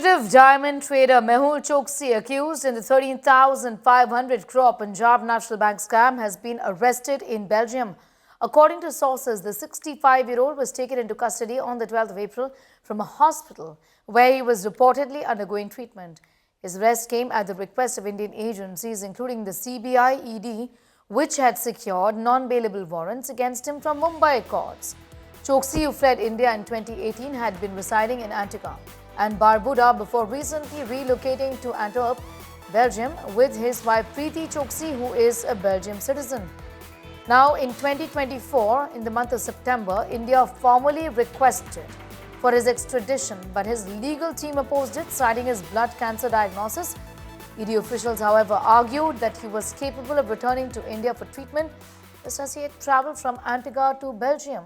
Fugitive diamond trader Mehul Choksi, accused in the 13,500 crore Punjab National Bank scam, has been arrested in Belgium. According to sources, the 65-year-old was taken into custody on the 12th of April from a hospital where he was reportedly undergoing treatment. His arrest came at the request of Indian agencies, including the CBI ED, which had secured non-bailable warrants against him from Mumbai courts. Choksi, who fled India in 2018, had been residing in Antigua and Barbuda before recently relocating to Antwerp, Belgium, with his wife Priti Choksi, who is a Belgian citizen. Now, in 2024, in the month of September, India formally requested for his extradition, but his legal team opposed it, citing his blood cancer diagnosis. ED officials, however, argued that he was capable of returning to India for treatment, just as he had travelled from Antigua to Belgium.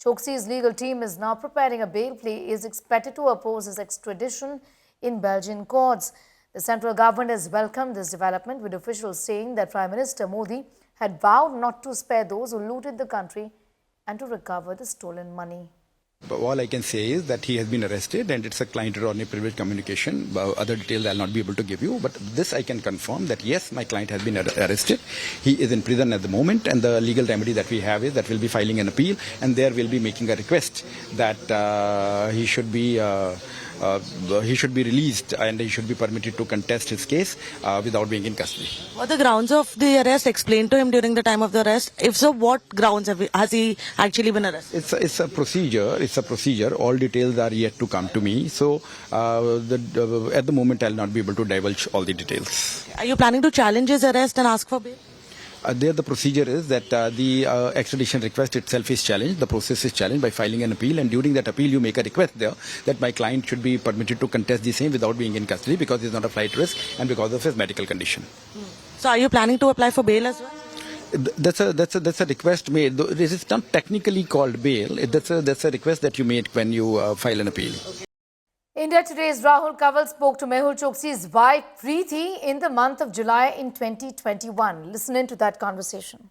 Choksi's legal team is now preparing a bail plea. He is expected to oppose his extradition in Belgian courts. The central government has welcomed this development, with officials saying that Prime Minister Modi had vowed not to spare those who looted the country and to recover the stolen money. But all I can say is that he has been arrested, and it's a client-attorney privilege communication. Other details I'll not be able to give you, but this I can confirm that yes, my client has been arrested. He is in prison at the moment, and the legal remedy that we have is that we'll be filing an appeal, and there we'll be making a request that he should be released and he should be permitted to contest his case without being in custody. What the grounds of the arrest explained to him during the time of the arrest? If so, what grounds has he actually been arrested? It's a procedure. It's a procedure. All details are yet to come to me. So at the moment, I'll not be able to divulge all the details. Are you planning to challenge his arrest and ask for bail? There the procedure is that the extradition request itself is challenged, the process is challenged by filing an appeal, and during that appeal you make a request there that my client should be permitted to contest the same without being in custody because he is not a flight risk and because of his medical condition. So are you planning to apply for bail as well? That's a request made. It is not technically called bail. That's a request that you make when you file an appeal. India Today's Rahul Kanwal spoke to Mehul Choksi's wife Priti in the month of July in 2021. Listen into that conversation.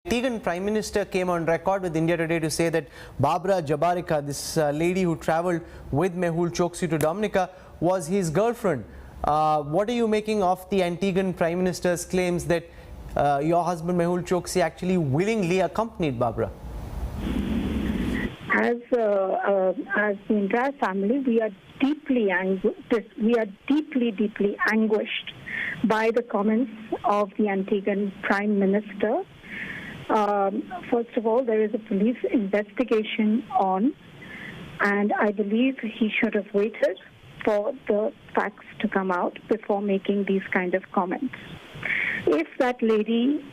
Antigua Prime Minister came on record with India Today to say that Barbara Jabarika, this lady who travelled with Mehul Choksi to Dominica, was his girlfriend. What are you making of the Antiguan Prime Minister's claims that your husband Mehul Choksi actually willingly accompanied Barbara? As the entire family, we are deeply anguished by the comments of the Antiguan Prime Minister. First of all, there is a police investigation on, and I believe he should have waited for the facts to come out before making these kind of comments. If that lady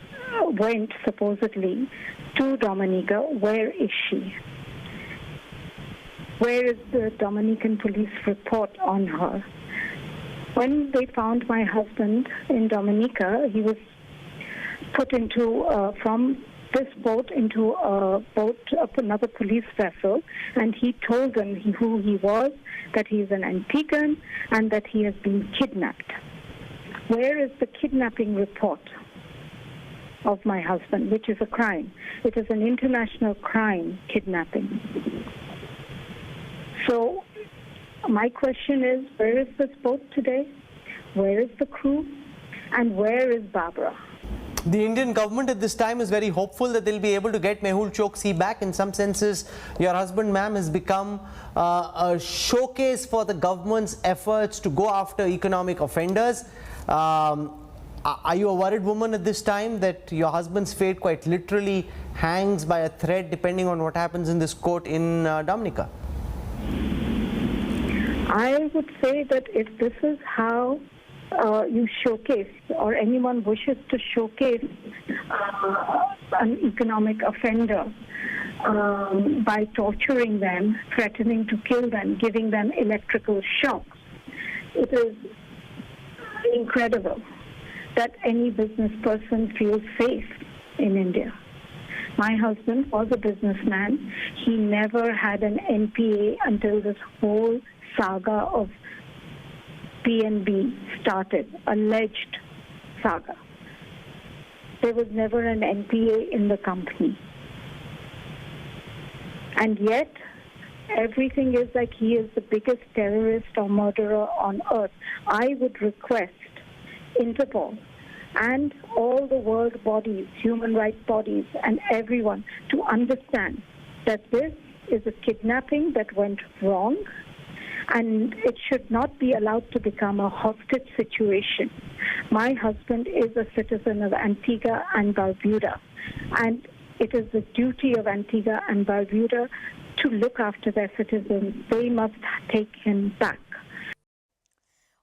went supposedly to Dominica, where is she? Where is the Dominican police report on her? When they found my husband in Dominica, he was put into from this boat into a boat of another police vessel, and he told them who he was, that he is an Antiguan, and that he has been kidnapped. Where is the kidnapping report of my husband, which is a crime? It is an international crime, kidnapping. So my question is, where is this boat today? Where is the crew? And where is Barbara? The Indian government at this time is very hopeful that they'll be able to get Mehul Choksi back. In some senses, your husband, ma'am, has become a showcase for the government's efforts to go after economic offenders. Are you a worried woman at this time that your husband's fate quite literally hangs by a thread depending on what happens in this court in Dominica? I would say that if this is how you showcase, or anyone wishes to showcase an economic offender by torturing them, threatening to kill them, giving them electrical shocks, it is incredible that any business person feels safe in India. My husband was a businessman. He never had an NPA until this whole saga of PNB started, alleged saga. There was never an NPA in the company. And yet, everything is like he is the biggest terrorist or murderer on earth. I would request Interpol and all the world bodies, human rights bodies, and everyone to understand that this is a kidnapping that went wrong, and it should not be allowed to become a hostage situation. My husband is a citizen of Antigua and Barbuda, and it is the duty of Antigua and Barbuda to look after their citizens. They must take him back.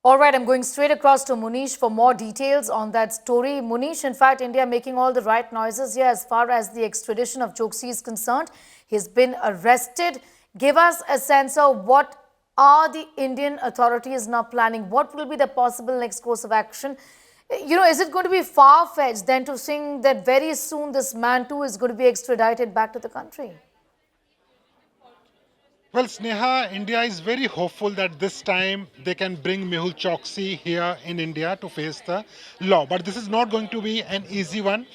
All right, I'm going straight across to Munish for more details on that story. Munish, in fact, India making all the right noises here as far as the extradition of Choksi is concerned. He's been arrested. Give us a sense of what are the Indian authorities now planning? What will be the possible next course of action? You know, is it going to be far-fetched then to think that very soon this man too is going to be extradited back to the country? Well, Sneha, India is very hopeful that this time they can bring Mehul Choksi here in India to face the law. But this is not going to be an easy one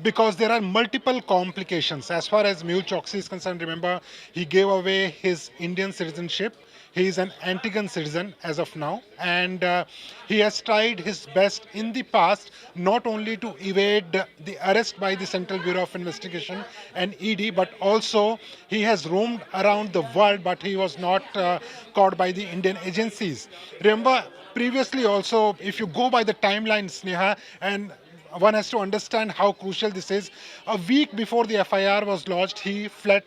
because there are multiple complications. As far as Mehul Choksi is concerned, remember, he gave away his Indian citizenship. He is an Antiguan citizen as of now, and he has tried his best in the past not only to evade the arrest by the Central Bureau of Investigation and ED, but also he has roamed around the world, but he was not caught by the Indian agencies. Remember, previously also, if you go by the timeline, Sneha, and one has to understand how crucial this is, a week before the FIR was lodged, he fled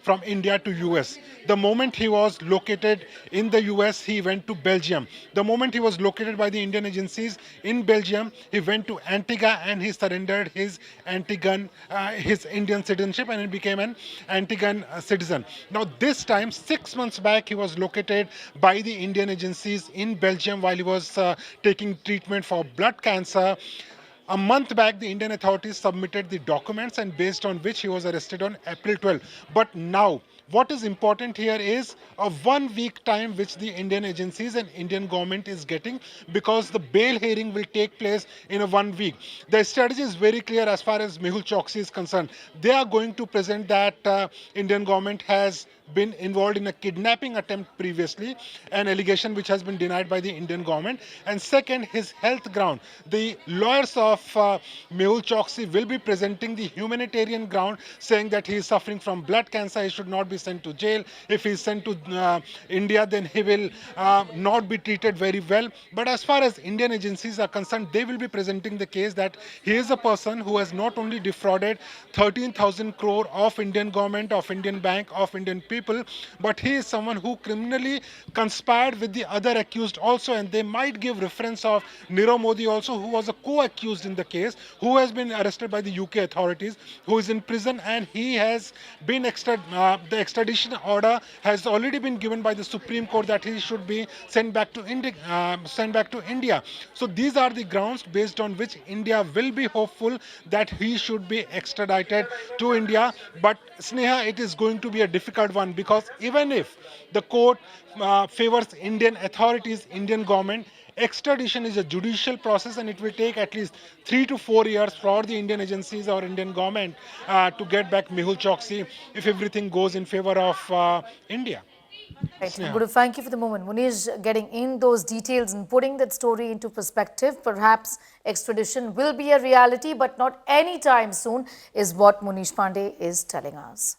from India to US. The moment he was located in the US, he went to Belgium. The moment he was located by the Indian agencies in Belgium, he went to Antigua and he surrendered his his Indian citizenship, and he became an Antiguan citizen. Now this time, 6 months back, he was located by the Indian agencies in Belgium while he was taking treatment for blood cancer. A month back, the Indian authorities submitted the documents, and based on which he was arrested on April 12. But now, what is important here is a 1 week time which the Indian agencies and Indian government is getting, because the bail hearing will take place in a 1 week. The strategy is very clear as far as Mehul Choksi is concerned. They are going to present that Indian government has been involved in a kidnapping attempt previously, an allegation which has been denied by the Indian government. And second, his health ground. The lawyers of Mehul Choksi will be presenting the humanitarian ground, saying that he is suffering from blood cancer, he should not be sent to jail. If he is sent to India, then he will not be treated very well. But as far as Indian agencies are concerned, they will be presenting the case that he is a person who has not only defrauded 13,000 crore of Indian government, of Indian bank, of Indian people, but he is someone who criminally conspired with the other accused also, and they might give reference of Nirav Modi also, who was a co-accused in the case, who has been arrested by the UK authorities, who is in prison, and he has been the extradition order has already been given by the Supreme Court that he should be sent back to India. So these are the grounds based on which India will be hopeful that he should be extradited to India. But Sneha, it is going to be a difficult one, because even if the court favors Indian authorities, Indian government, extradition is a judicial process, and it will take at least 3 to 4 years for the Indian agencies or Indian government to get back Mehul Choksi if everything goes in favor of India. Right. I'm going to thank you for the moment, Munish, getting in those details and putting that story into perspective. Perhaps extradition will be a reality, but not anytime soon, is what Munish Pandey is telling us.